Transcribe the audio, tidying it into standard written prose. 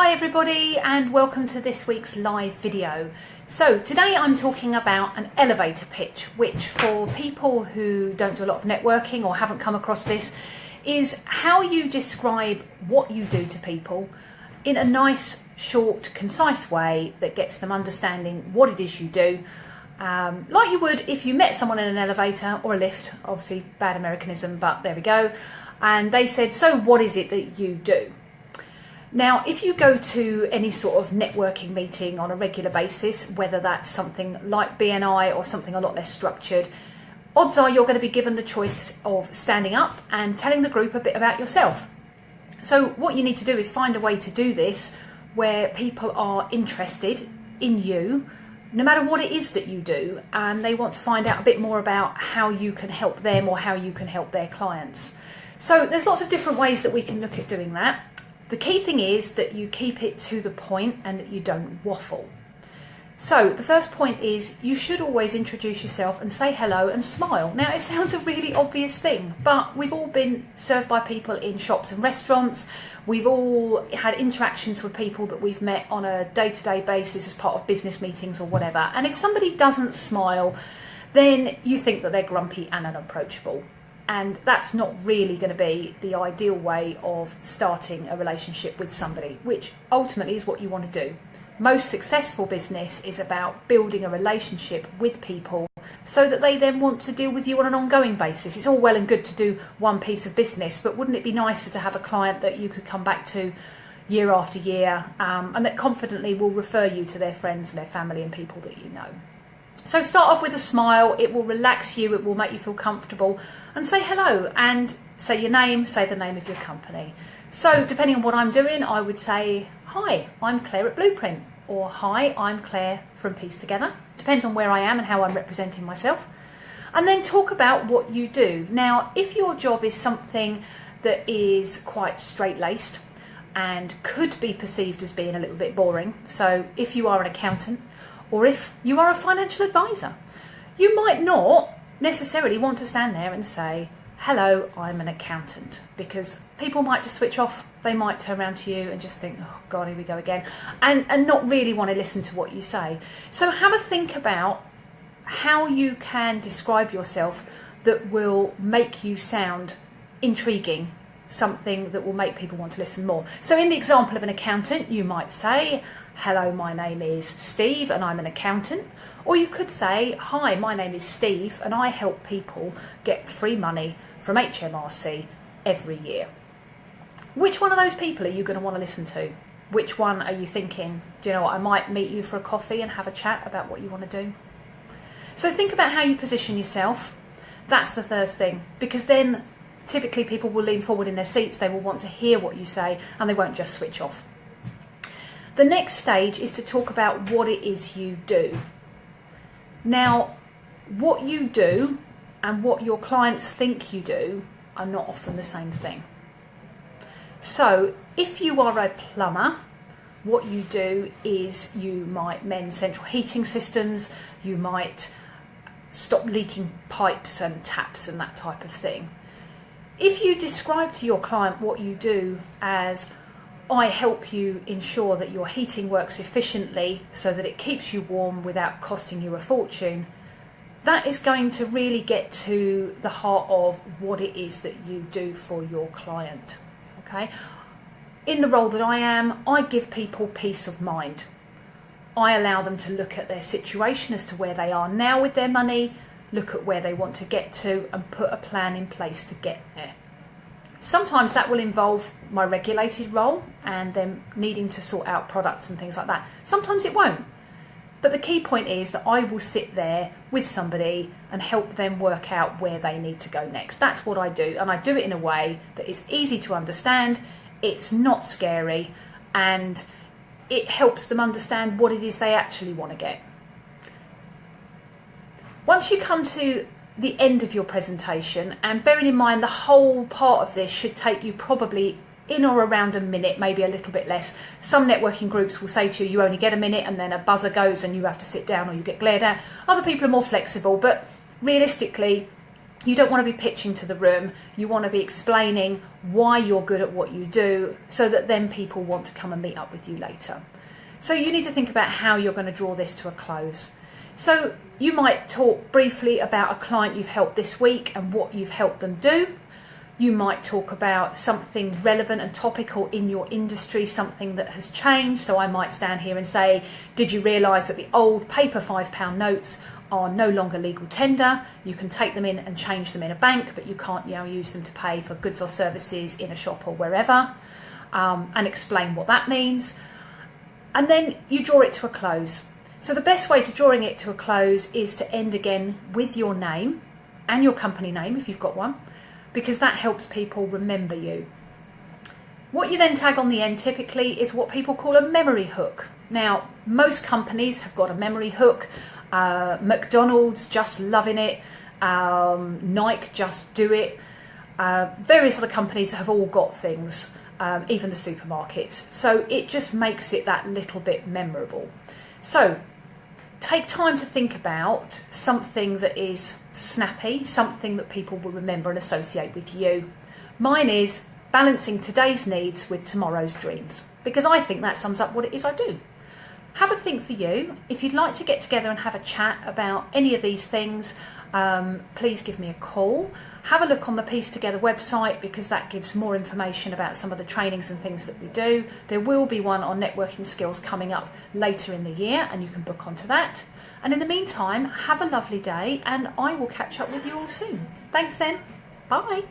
Hi everybody and welcome to this week's live video. So today I'm talking about an elevator pitch, which for people who don't do a lot of networking or haven't come across this, is how you describe what you do to people in a nice, short, concise way that gets them understanding what it is you do, like you would if you met someone in an elevator or a lift. Obviously bad Americanism, but there we go. And they said, so what is it that you do? Now, if you go to any sort of networking meeting on a regular basis, whether that's something like BNI or something a lot less structured, odds are you're going to be given the choice of standing up and telling the group a bit about yourself. So what you need to do is find a way to do this where people are interested in you, no matter what it is that you do, and they want to find out a bit more about how you can help them or how you can help their clients. So there's lots of different ways that we can look at doing that. The key thing is that you keep it to the point and that you don't waffle. So the first point is you should always introduce yourself and say hello and smile. Now it sounds a really obvious thing, but we've all been served by people in shops and restaurants. We've all had interactions with people that we've met on a day-to-day basis as part of business meetings or whatever. And if somebody doesn't smile, then you think that they're grumpy and unapproachable. And that's not really going to be the ideal way of starting a relationship with somebody, which ultimately is what you want to do. Most successful business is about building a relationship with people so that they then want to deal with you on an ongoing basis. It's all well and good to do one piece of business, but wouldn't it be nicer to have a client that you could come back to year after year, and that confidently will refer you to their friends and their family and people that you know. So start off with a smile. It will relax you, it will make you feel comfortable, and say hello and say your name, say the name of your company. So depending on what I'm doing, I would say, hi, I'm Claire at Blueprint, or hi, I'm Claire from Piece Together. Depends on where I am and how I'm representing myself. And then talk about what you do. Now, if your job is something that is quite straight-laced and could be perceived as being a little bit boring, so if you are an accountant, or if you are a financial advisor, you might not necessarily want to stand there and say, hello, I'm an accountant, because people might just switch off. They might turn around to you and just think, oh God, here we go again, and not really want to listen to what you say. So have a think about how you can describe yourself that will make you sound intriguing, something that will make people want to listen more. So in the example of an accountant, you might say, hello, my name is Steve and I'm an accountant. Or you could say, hi, my name is Steve and I help people get free money from HMRC every year. Which one of those people are you going to want to listen to? Which one are you thinking, do you know what, I might meet you for a coffee and have a chat about what you want to do? So think about how you position yourself. That's the first thing, because then typically people will lean forward in their seats, they will want to hear what you say and they won't just switch off. The next stage is to talk about what it is you do. Now, what you do and what your clients think you do are not often the same thing. So if you are a plumber, what you do is you might mend central heating systems, you might stop leaking pipes and taps and that type of thing. If you describe to your client what you do as, I help you ensure that your heating works efficiently so that it keeps you warm without costing you a fortune, that is going to really get to the heart of what it is that you do for your client. Okay? In the role that I am, I give people peace of mind. I allow them to look at their situation as to where they are now with their money, look at where they want to get to, and put a plan in place to get there. Sometimes that will involve my regulated role and them needing to sort out products and things like that. Sometimes it won't. But the key point is that I will sit there with somebody and help them work out where they need to go next. That's what I do. And I do it in a way that is easy to understand, it's not scary, and it helps them understand what it is they actually want to get. Once you come to the end of your presentation, and bearing in mind the whole part of this should take you probably in or around a minute, maybe a little bit less. Some networking groups will say to you, you only get a minute and then a buzzer goes and you have to sit down or you get glared at. Other people are more flexible, but realistically You don't want to be pitching to the room. You want to be explaining why you're good at what you do so that then people want to come and meet up with you later. So you need to think about how you're going to draw this to a close. So you might talk briefly about a client you've helped this week and what you've helped them do. You might talk about something relevant and topical in your industry, something that has changed. So I might stand here and say, did you realise that the old paper £5 notes are no longer legal tender? You can take them in and change them in a bank, but you can't use them to pay for goods or services in a shop or wherever, and explain what that means. And then you draw it to a close. So the best way to drawing it to a close is to end again with your name and your company name if you've got one, because that helps people remember you. What you then tag on the end typically is what people call a memory hook. Now, most companies have got a memory hook. McDonald's, just loving it. Nike, just do it. Various other companies have all got things, even the supermarkets. So it just makes it that little bit memorable. So take time to think about something that is snappy, something that people will remember and associate with you. Mine is balancing today's needs with tomorrow's dreams, because I think that sums up what it is I do. Have a think for you. If you'd like to get together and have a chat about any of these things, please give me a call. Have a look on the Piece Together website, because that gives more information about some of the trainings and things that we do. There will be one on networking skills coming up later in the year, and you can book onto that. And in the meantime, have a lovely day, and I will catch up with you all soon. Thanks then. Bye.